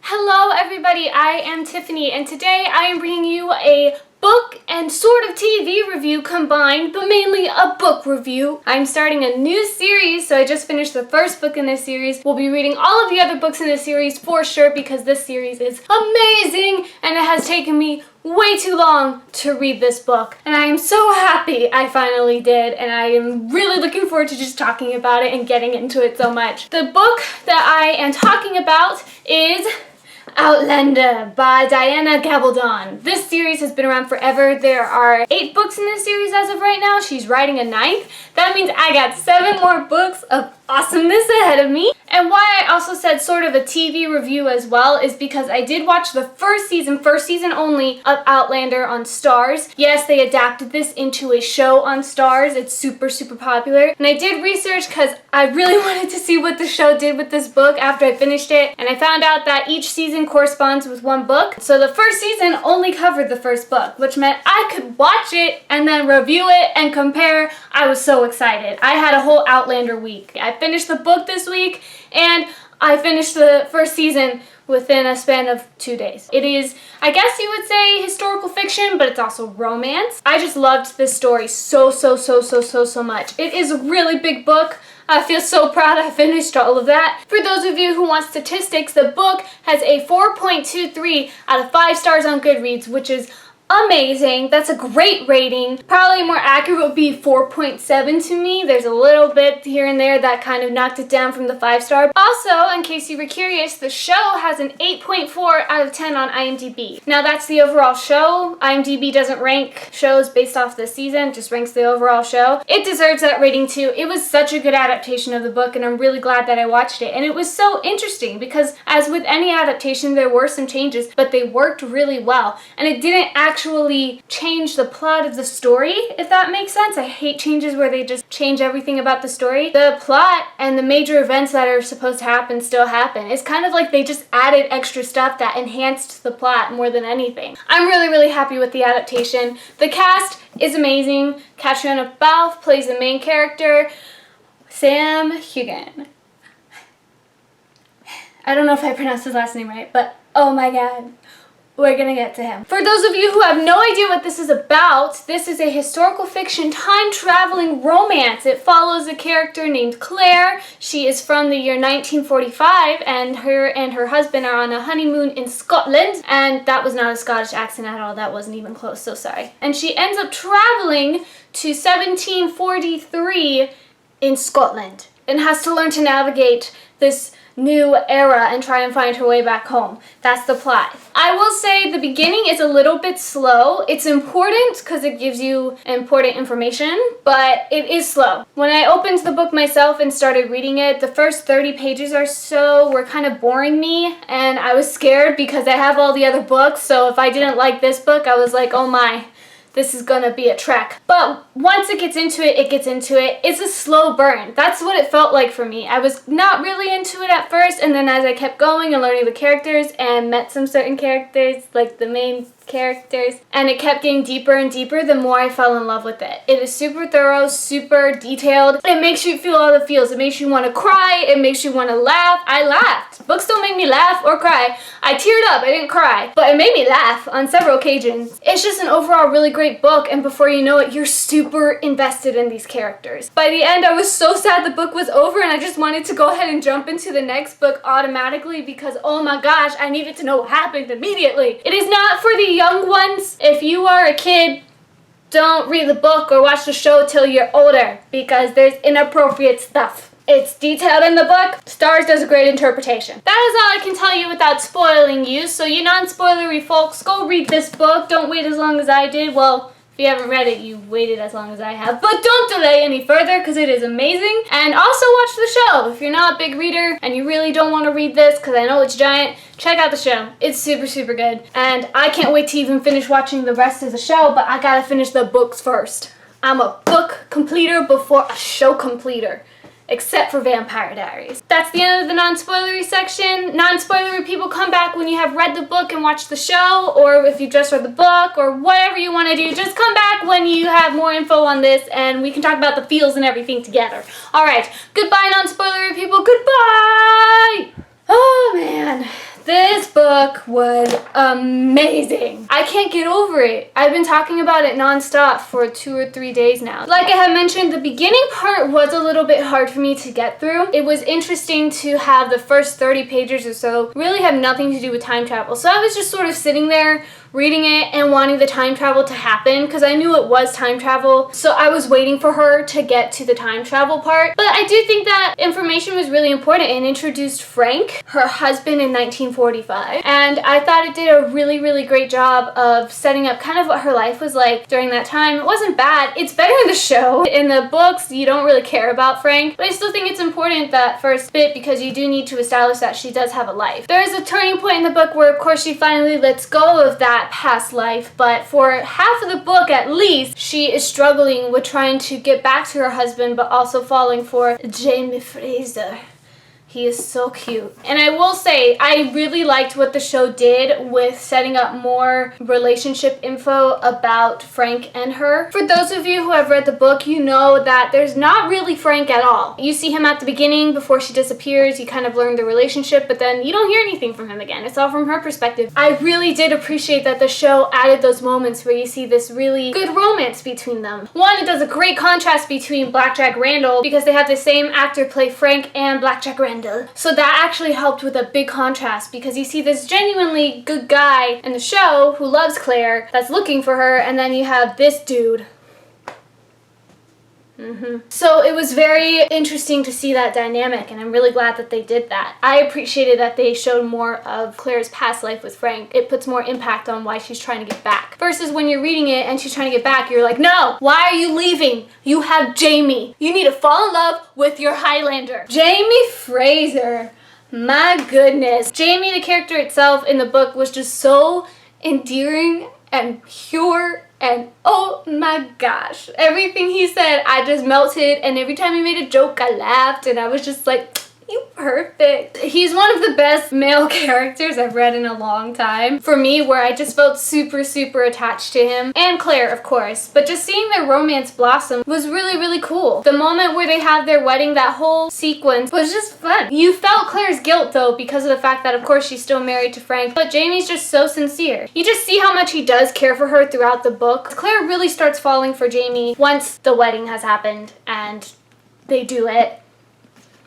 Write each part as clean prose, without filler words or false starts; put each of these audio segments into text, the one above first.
Hello everybody, I am Tiffany and today I am bringing you a book and sort of TV review combined, but mainly a book review. I'm starting a new series, so I just finished the first book in this series. We'll be reading all of the other books in this series for sure because this series is amazing and it has taken me way too long to read this book. And I am so happy I finally did, and I am really looking forward to just talking about it and getting into it so much. The book that I am talking about is Outlander by Diana Gabaldon. This series has been around forever. There are 8 books in this series as of right now. She's writing a 9th. That means I got 7 more books of awesomeness ahead of me. And why I also said sort of a TV review as well is because I did watch the first season only, of Outlander on Starz. Yes, they adapted this into a show on Starz. It's super popular. And I did research because I really wanted to see what the show did with this book after I finished it. And I found out that each season corresponds with one book. So the first season only covered the first book, which meant I could watch it and then review it and compare. I was so excited. I had a whole Outlander week. I finished the book this week and I finished the first season within a span of 2 days. It is, I guess you would say, historical fiction, but it's also romance. I just loved this story so much. It is a really big book. I feel so proud I finished all of that. For those of you who want statistics, the book has a 4.23 out of 5 stars on Goodreads, which is amazing. That's a great rating. Probably more accurate would be 4.7 to me. There's a little bit here and there that kind of knocked it down from the 5-star. Also, in case you were curious, the show has an 8.4 out of 10 on IMDb. Now that's the overall show. IMDb doesn't rank shows based off the season, just ranks the overall show. It deserves that rating too. It was such a good adaptation of the book and I'm really glad that I watched it. And it was so interesting because as with any adaptation, there were some changes, but they worked really well. And it didn't actually change the plot of the story, if that makes sense. I hate changes where they just change everything about the story. The plot and the major events that are supposed to happen still happen. It's kind of like they just added extra stuff that enhanced the plot more than anything. I'm really happy with the adaptation. The cast is amazing. Catriona Balfe plays the main character, Sam Heughan. I don't know if I pronounced his last name right, but oh my god. We're gonna get to him. For those of you who have no idea what this is about, this is a historical fiction time-traveling romance. It follows a character named Claire. She is from the year 1945 and her husband are on a honeymoon in Scotland. And that was not a Scottish accent at all. That wasn't even close, so sorry. And she ends up traveling to 1743 in Scotland and has to learn to navigate this new era and try and find her way back home. That's the plot. I will say the beginning is a little bit slow. It's important because it gives you important information, but it is slow. When I opened the book myself and started reading it, the first 30 pages or so were kind of boring me, and I was scared because I have all the other books, so if I didn't like this book, I was like, oh my, this is gonna be a trek. But once it gets into it, it gets into it. It's a slow burn. That's what it felt like for me. I was not really into it at first, and then as I kept going and learning the characters and met some certain characters, like the main characters, and it kept getting deeper and deeper, the more I fell in love with it. It is super thorough, super detailed. It makes you feel all the feels. It makes you want to cry. It makes you want to laugh. I laughed. Books don't make me laugh or cry. I teared up. I didn't cry, but it made me laugh on several occasions. It's just an overall really great book, and before you know it, you're super invested in these characters. By the end, I was so sad the book was over, and I just wanted to go ahead and jump into the next book automatically because, oh my gosh, I needed to know what happened immediately. It is not for the young ones. If you are a kid, don't read the book or watch the show till you're older because there's inappropriate stuff. It's detailed in the book. Starz does a great interpretation. That is all I can tell you without spoiling you. So you non-spoilery folks, go read this book. Don't wait as long as I did. Well, if you haven't read it, you waited as long as I have. But don't delay any further because it is amazing. And also watch the show. If you're not a big reader and you really don't want to read this because I know it's giant, check out the show. It's super good. And I can't wait to even finish watching the rest of the show, but I gotta finish the books first. I'm a book completer before a show completer. Except for Vampire Diaries. That's the end of the non-spoilery section. Non-spoilery people, come back when you have read the book and watched the show, or if you just read the book, or whatever you want to do. Just come back when you have more info on this and we can talk about the feels and everything together. Alright, goodbye non-spoilery people, goodbye! Oh man, This book was amazing. I can't get over it. I've been talking about it nonstop for 2 or 3 days now. Like I had mentioned, the beginning part was a little bit hard for me to get through. It was interesting to have the first 30 pages or so really have nothing to do with time travel. So I was just sort of sitting there reading it and wanting the time travel to happen because I knew it was time travel. So I was waiting for her to get to the time travel part. But I do think that information was really important and introduced Frank, her husband, in 1945. And I thought it did a really, really great job of setting up kind of what her life was like during that time. It wasn't bad. It's better in the show. In the books, you don't really care about Frank. But I still think it's important that first bit because you do need to establish that she does have a life. There is a turning point in the book where, of course, she finally lets go of that past life, but for half of the book at least, she is struggling with trying to get back to her husband, but also falling for Jamie Fraser. He is so cute. And I will say, I really liked what the show did with setting up more relationship info about Frank and her. For those of you who have read the book, you know that there's not really Frank at all. You see him at the beginning before she disappears, you kind of learn the relationship, but then you don't hear anything from him again. It's all from her perspective. I really did appreciate that the show added those moments where you see this really good romance between them. One, it does a great contrast between Blackjack Randall because they have the same actor play Frank and Blackjack Randall. So that actually helped with a big contrast because you see this genuinely good guy in the show who loves Claire that's looking for her, and then you have this dude. So it was very interesting to see that dynamic, and I'm really glad that they did that. I appreciated that they showed more of Claire's past life with Frank. It puts more impact on why she's trying to get back. Versus when you're reading it and she's trying to get back, you're like, no, why are you leaving? You have Jamie. You need to fall in love with your Highlander. Jamie Fraser. My goodness. Jamie, the character itself in the book, was just so endearing and pure. And oh my gosh, everything he said, I just melted. And every time he made a joke, I laughed. And I was just like, you perfect. He's one of the best male characters I've read in a long time. For me, where I just felt super, super attached to him. And Claire, of course. But just seeing their romance blossom was really, really cool. The moment where they have their wedding, that whole sequence was just fun. You felt Claire's guilt, though, because of the fact that, of course, she's still married to Frank. But Jamie's just so sincere. You just see how much he does care for her throughout the book. Claire really starts falling for Jamie once the wedding has happened and they do it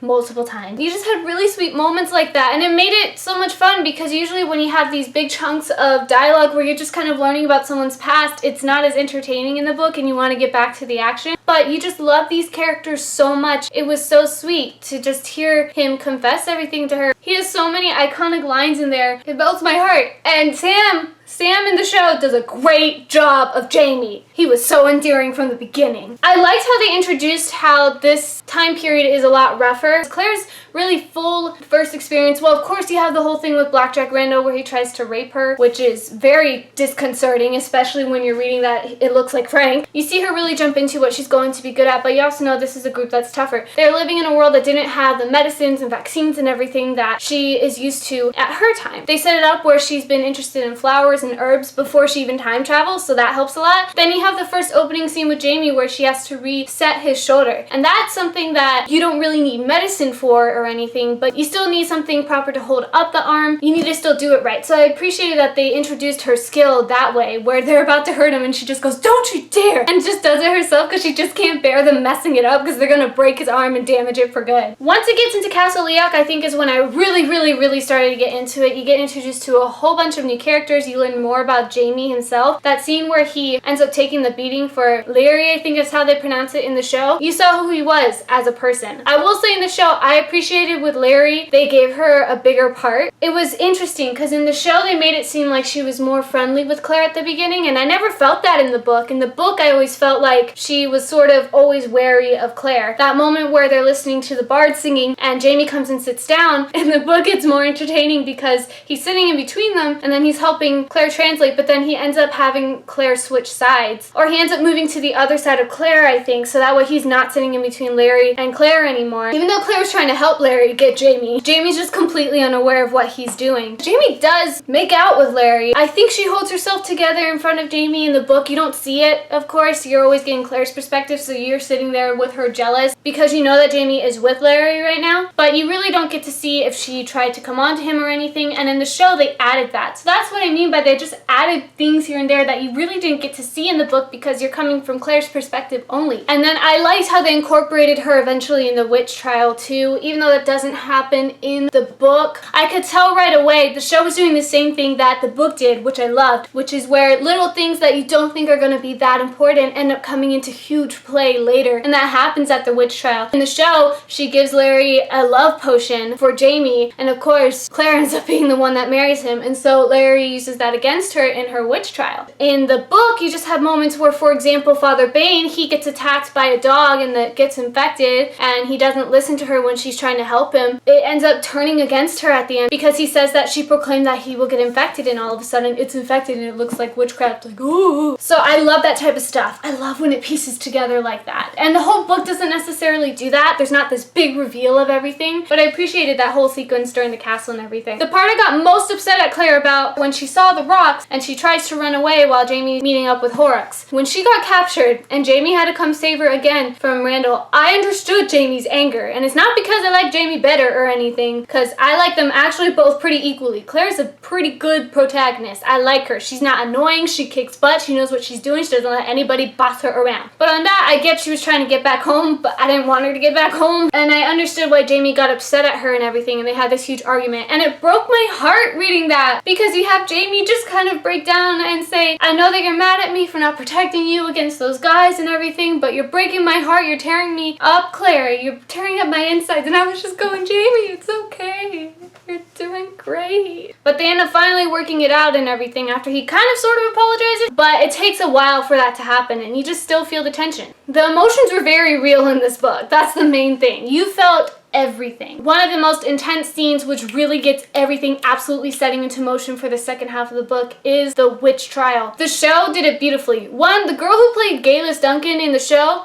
multiple times. You just had really sweet moments like that, and it made it so much fun because usually when you have these big chunks of dialogue where you're just kind of learning about someone's past, it's not as entertaining in the book and you want to get back to the action. But you just love these characters so much. It was so sweet to just hear him confess everything to her. He has so many iconic lines in there. It melts my heart. And Sam in the show does a great job of Jamie. He was so endearing from the beginning. I liked how they introduced how this time period is a lot rougher. Claire's really full first experience. Well, of course, you have the whole thing with Blackjack Randall where he tries to rape her, which is very disconcerting, especially when you're reading that it looks like Frank. You see her really jump into what she's going to be good at, but you also know this is a group that's tougher. They're living in a world that didn't have the medicines and vaccines and everything that she is used to at her time. They set it up where she's been interested in flowers and herbs before she even time travels, so that helps a lot. Then you have the first opening scene with Jamie where she has to reset his shoulder, and that's something that you don't really need medicine for or anything, but you still need something proper to hold up the arm. You need to still do it right. So I appreciated that they introduced her skill that way, where they're about to hurt him and she just goes, don't you dare, and just does it herself because she just can't bear them messing it up because they're gonna break his arm and damage it for good. Once it gets into Castle Leoc, I think is when I really started to get into it. You get introduced to a whole bunch of new characters. You learn more about Jamie himself. That scene where he ends up taking the beating for Larry, I think is how they pronounce it in the show. You saw who he was as a person. I will say in the show, I appreciated with Larry, they gave her a bigger part. It was interesting because in the show, they made it seem like she was more friendly with Claire at the beginning, and I never felt that in the book. In the book, I always felt like she was sort of always wary of Claire. That moment where they're listening to the bard singing and Jamie comes and sits down, in the book, it's more entertaining because he's sitting in between them and then he's helping Claire Claire translate, but then he ends up having Claire switch sides. Or he ends up moving to the other side of Claire, I think, so that way he's not sitting in between Larry and Claire anymore. Even though Claire's trying to help Larry get Jamie, Jamie's just completely unaware of what he's doing. Jamie does make out with Larry. I think she holds herself together in front of Jamie in the book. You don't see it, of course. You're always getting Claire's perspective, so you're sitting there with her jealous because you know that Jamie is with Larry right now, but you really don't get to see if she tried to come on to him or anything, and in the show they added that. So that's what I mean by they just added things here and there that you really didn't get to see in the book because you're coming from Claire's perspective only. And then I liked how they incorporated her eventually in the witch trial too, even though that doesn't happen in the book. I could tell right away the show was doing the same thing that the book did, which I loved, which is where little things that you don't think are going to be that important end up coming into huge play later, and that happens at the witch trial. In the show, she gives Larry a love potion for Jamie, and of course Claire ends up being the one that marries him, and so Larry uses that against her in her witch trial. In the book, you just have moments where, for example, Father Bane, he gets attacked by a dog and that gets infected, and he doesn't listen to her when she's trying to help him. It ends up turning against her at the end because he says that she proclaimed that he will get infected, and all of a sudden it's infected and it looks like witchcraft, like ooh. So I love that type of stuff. I love when it pieces together like that. And the whole book doesn't necessarily do that. There's not this big reveal of everything, but I appreciated that whole sequence during the castle and everything. The part I got most upset at Claire about when she saw the rocks and she tries to run away while Jamie's meeting up with Horrocks. When she got captured and Jamie had to come save her again from Randall, I understood Jamie's anger. And it's not because I like Jamie better or anything, because I like them actually both pretty equally. Claire's a pretty good protagonist. I like her. She's not annoying. She kicks butt. She knows what she's doing. She doesn't let anybody boss her around. But on that, I get she was trying to get back home, but I didn't want her to get back home. And I understood why Jamie got upset at her and everything, and they had this huge argument. And it broke my heart reading that, because you have Jamie just kind of break down and say, I know that you're mad at me for not protecting you against those guys and everything, but you're breaking my heart. You're tearing me up, Claire. You're tearing up my insides. And I was just going, Jamie, it's okay. You're doing great. But they end up finally working it out and everything after he kind of sort of apologizes, but it takes a while for that to happen, and you just still feel the tension. The emotions were very real in this book. That's the main thing. You felt everything. One of the most intense scenes, which really gets everything absolutely setting into motion for the second half of the book, is the witch trial. The show did it beautifully. One, the girl who played Galis Duncan in the show,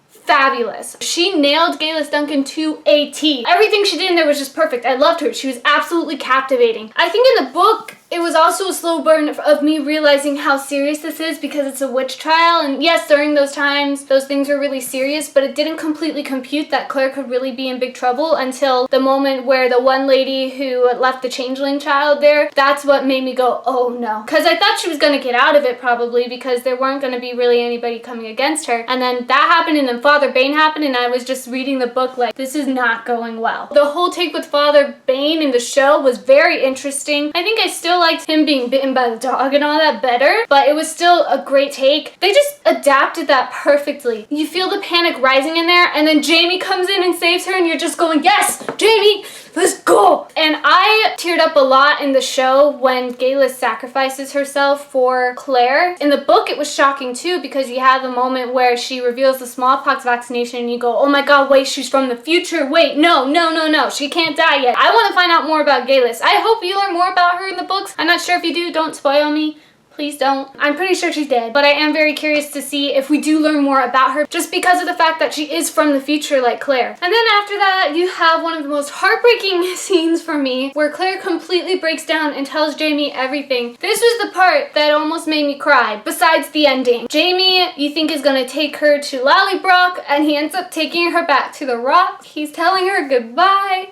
fabulous. She nailed Galis Duncan to a T. Everything she did in there was just perfect. I loved her. She was absolutely captivating. I think in the book, it was also a slow burn of me realizing how serious this is because it's a witch trial. And yes, during those times, those things were really serious, but it didn't completely compute that Claire could really be in big trouble until the moment where the one lady who left the changeling child there, that's what made me go, oh no. Because I thought she was going to get out of it probably because there weren't going to be really anybody coming against her. And then that happened, and then Father Bane happened, and I was just reading the book like, this is not going well. The whole take with Father Bane in the show was very interesting. I think I still liked him being bitten by the dog and all that better, but it was still a great take. They just adapted that perfectly. You feel the panic rising in there, and then Jamie comes in and saves her, and you're just going, yes, Jamie, let's go. And I teared up a lot in the show when Gala sacrifices herself for Claire. In the book, it was shocking too, because you have the moment where she reveals the smallpox vaccination and you go, oh my god, wait, she's from the future. Wait, no, she can't die yet. I want to find out more about Galis. I hope you learn more about her in the books. I'm not sure if you do. Don't spoil me. Please don't. I'm pretty sure she's dead, but I am very curious to see if we do learn more about her just because of the fact that she is from the future like Claire. And then after that, you have one of the most heartbreaking scenes for me where Claire completely breaks down and tells Jamie everything. This was the part that almost made me cry, besides the ending. Jamie, you think, is gonna take her to Lallybroch, and he ends up taking her back to the rocks. He's telling her goodbye.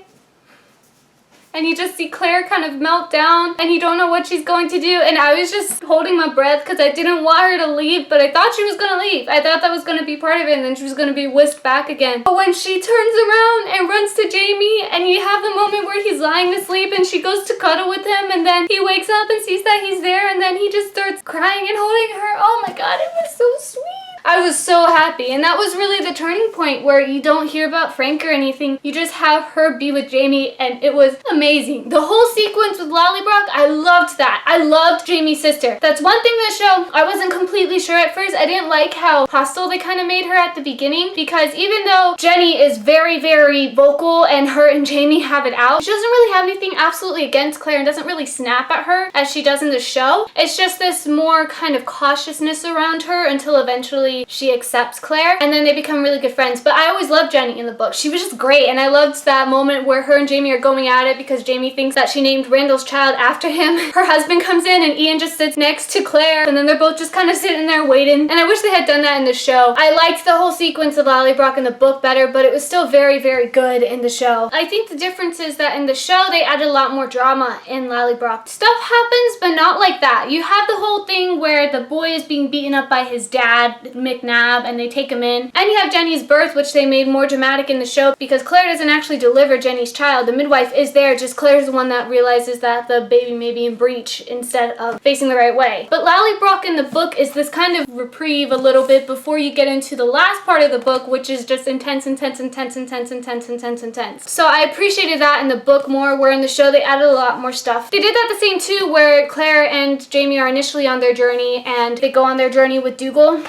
And you just see Claire kind of melt down, and you don't know what she's going to do. And I was just holding my breath because I didn't want her to leave, but I thought she was going to leave. I thought that was going to be part of it, and then she was going to be whisked back again. But when she turns around and runs to Jamie, and you have the moment where he's lying to sleep, and she goes to cuddle with him, and then he wakes up and sees that he's there, and then he just starts crying and holding her. Oh my god, it was so sweet. I was so happy. And that was really the turning point where you don't hear about Frank or anything. You just have her be with Jamie, and it was amazing. The whole sequence with Lollybrock, I loved that. I loved Jamie's sister. That's one thing in the show I wasn't completely sure at first. I didn't like how hostile they kind of made her at the beginning, because even though Jenny is very, very vocal and her and Jamie have it out, she doesn't really have anything absolutely against Claire and doesn't really snap at her as she does in the show. It's just this more kind of cautiousness around her until eventually she accepts Claire, and then they become really good friends. But I always loved Jenny in the book. She was just great, and I loved that moment where her and Jamie are going at it because Jamie thinks that she named Randall's child after him. Her husband comes in and Ian just sits next to Claire, and then they're both just kind of sitting there waiting. And I wish they had done that in the show. I liked the whole sequence of Lollybrock in the book better, but it was still very, very good in the show. I think the difference is that in the show they added a lot more drama in Lollybrock. Stuff happens, but not like that. You have the whole thing where the boy is being beaten up by his dad, McNabb, and they take him in. And you have Jenny's birth, which they made more dramatic in the show because Claire doesn't actually deliver Jenny's child. The midwife is there, just Claire's the one that realizes that the baby may be in breach instead of facing the right way. But Lollybrock in the book is this kind of reprieve a little bit before you get into the last part of the book, which is just intense, intense, intense, intense, intense, intense, intense. So I appreciated that in the book more, where in the show they added a lot more stuff. They did that the same too, where Claire and Jamie are initially on their journey and they go on their journey with Dougal.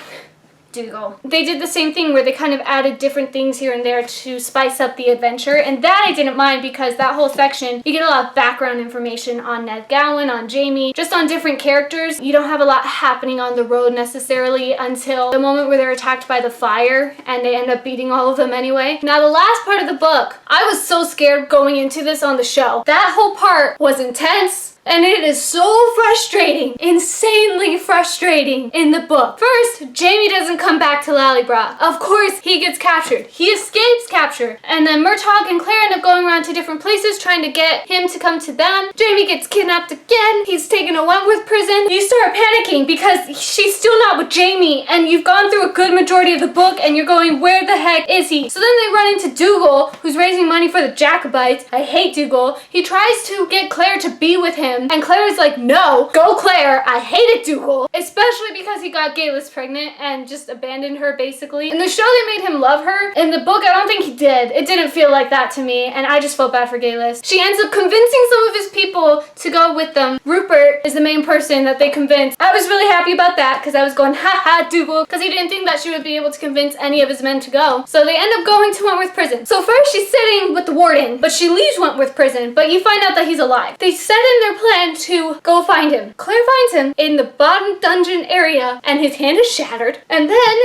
They did the same thing where they kind of added different things here and there to spice up the adventure, and that I didn't mind because that whole section, you get a lot of background information on Ned Gowan, on Jamie, just on different characters. You don't have a lot happening on the road necessarily until the moment where they're attacked by the fire and they end up beating all of them anyway. Now the last part of the book, I was so scared going into this on the show. That whole part was intense. And it is so frustrating, insanely frustrating in the book. First, Jamie doesn't come back to Lollybrock. Of course, he gets captured. He escapes capture. And then Murtaugh and Claire end up going around to different places trying to get him to come to them. Jamie gets kidnapped again. He's taken to Wentworth prison. You start panicking because she's still not with Jamie, and you've gone through a good majority of the book and you're going, where the heck is he? So then they run into Dougal, who's raising money for the Jacobites. I hate Dougal. He tries to get Claire to be with him, and Claire is like, no, go Claire. I hated Dougal, especially because he got Gala pregnant and just abandoned her basically. In the show they made him love her. In the book I don't think he did. It didn't feel like that to me, and I just felt bad for Gala. She ends up convincing some of his people to go with them. Rupert is the main person that they convinced. I was really happy about that because I was going, ha ha, Dougal, because he didn't think that she would be able to convince any of his men to go. So they end up going to Wentworth prison. So first she's sitting with the warden, but she leaves Wentworth prison, but you find out that he's alive. They set in their plan to go find him. Claire finds him in the bottom dungeon area and his hand is shattered. And then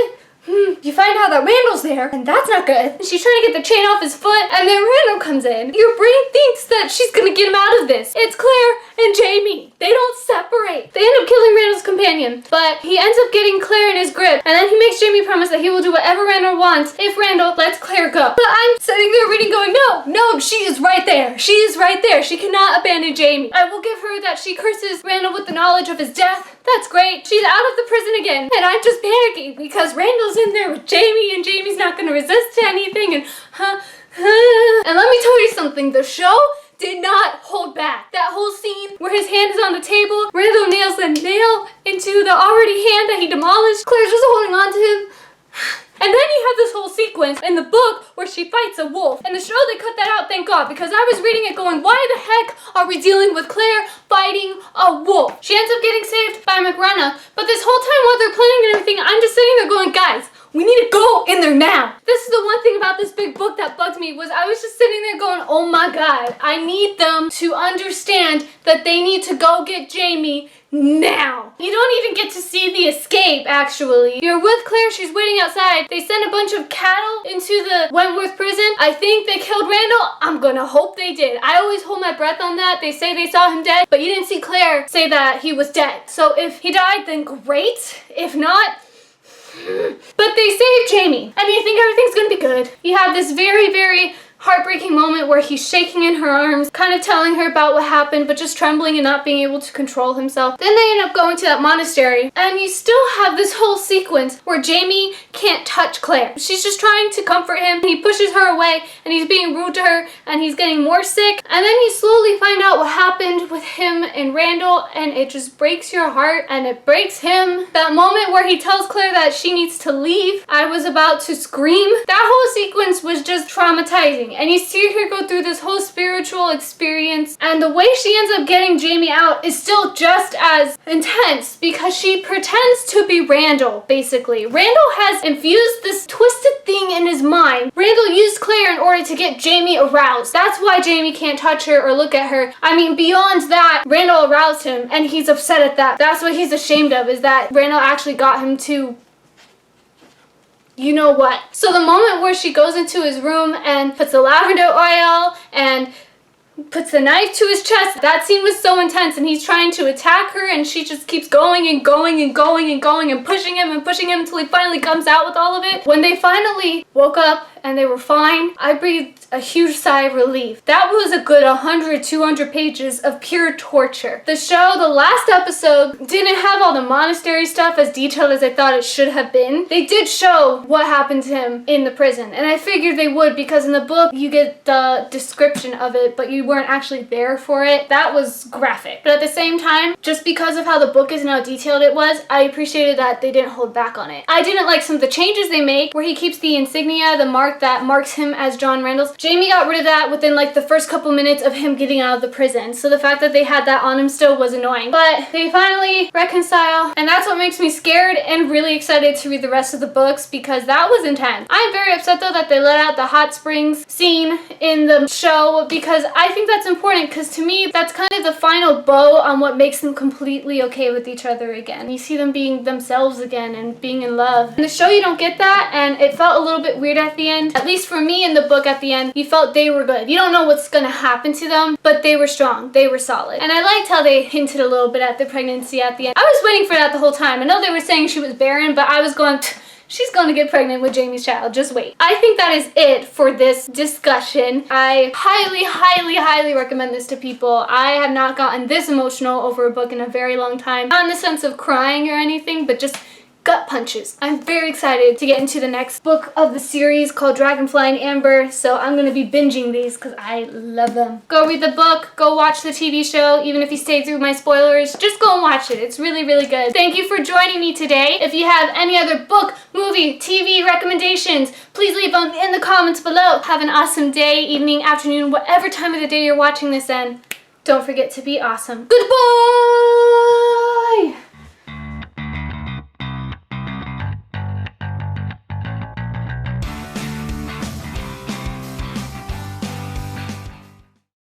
you find out that Randall's there, and that's not good. She's trying to get the chain off his foot, and then Randall comes in. Your brain thinks that she's gonna get him out of this. It's Claire and Jamie. They don't separate. They end up killing Randall's companion, but he ends up getting Claire in his grip, and then he makes Jamie promise that he will do whatever Randall wants if Randall lets Claire go. But I'm sitting there reading going, no, she is right there. She is right there. She cannot abandon Jamie. I will give her that she curses Randall with the knowledge of his death. That's great. She's out of the prison again, and I'm just panicking because Randall's in there with Jamie, and Jamie's not gonna resist to anything, and and let me tell you something, the show did not hold back. That whole scene where his hand is on the table, Randall nails the nail into the already hand that he demolished, Claire's just holding on to him. And then you have this whole sequence in the book where she fights a wolf. In the show, they cut that out, thank God, because I was reading it going, why the heck are we dealing with Claire fighting a wolf? She ends up getting saved by McRenna, but this whole time while they're planning and everything, I'm just sitting there going, guys, we need to go in there now. This is the one thing about this big book that bugged me, was I was just sitting there going, oh my God, I need them to understand that they need to go get Jamie now. You don't even get to see the escape, actually. You're with Claire, she's waiting outside. They send a bunch of cattle into the Wentworth prison. I think they killed Randall. I'm gonna hope they did. I always hold my breath on that. They say they saw him dead, but you didn't see Claire say that he was dead. So if he died, then great. If not, but they saved Jamie, and you think everything's gonna be good. You have this very, very heartbreaking moment where he's shaking in her arms, kind of telling her about what happened, but just trembling and not being able to control himself. Then they end up going to that monastery, and you still have this whole sequence where Jamie can't touch Claire. She's just trying to comfort him. He pushes her away, and he's being rude to her, and he's getting more sick. And then you slowly find out what happened with him and Randall, and it just breaks your heart, and it breaks him. That moment where he tells Claire that she needs to leave, I was about to scream. That whole sequence was just traumatizing, and you see her go through this whole spiritual experience, and the way she ends up getting Jamie out is still just as intense because she pretends to be Randall, basically. Randall has infused this twisted thing in his mind. Randall used Claire in order to get Jamie aroused. That's why Jamie can't touch her or look at her. I mean, beyond that, Randall aroused him, and he's upset at that. That's what he's ashamed of, is that Randall actually got him to you know what. So the moment where she goes into his room and puts the lavender oil and puts the knife to his chest, that scene was so intense, and he's trying to attack her, and she just keeps going and going and going and going and pushing him until he finally comes out with all of it. When they finally woke up and they were fine, I breathed a huge sigh of relief. That was a good 100, 200 pages of pure torture. The show, the last episode, didn't have all the monastery stuff as detailed as I thought it should have been. They did show what happened to him in the prison, and I figured they would because in the book you get the description of it, but you weren't actually there for it. That was graphic. But at the same time, just because of how the book is and how detailed it was, I appreciated that they didn't hold back on it. I didn't like some of the changes they make, where he keeps the insignia, the mark that marks him as John Randall's. Jamie got rid of that within like the first couple minutes of him getting out of the prison. So the fact that they had that on him still was annoying. But they finally reconcile, and that's what makes me scared and really excited to read the rest of the books because that was intense. I'm very upset though that they let out the hot springs scene in the show because I think that's important because to me that's kind of the final bow on what makes them completely okay with each other again. You see them being themselves again and being in love. In the show you don't get that, and it felt a little bit weird at the end. At least for me in the book at the end, you felt they were good. You don't know what's gonna happen to them, but they were strong. They were solid. And I liked how they hinted a little bit at the pregnancy at the end. I was waiting for that the whole time. I know they were saying she was barren, but I was going, she's gonna get pregnant with Jamie's child. Just wait. I think that is it for this discussion. I highly, highly, highly recommend this to people. I have not gotten this emotional over a book in a very long time. Not in the sense of crying or anything, but just gut punches. I'm very excited to get into the next book of the series called Dragonfly and Amber, so I'm gonna be binging these because I love them. Go read the book, go watch the TV show, even if you stayed through my spoilers, just go and watch it. It's really, really good. Thank you for joining me today. If you have any other book, movie, TV recommendations, please leave them in the comments below. Have an awesome day, evening, afternoon, whatever time of the day you're watching this in. Don't forget to be awesome. Goodbye!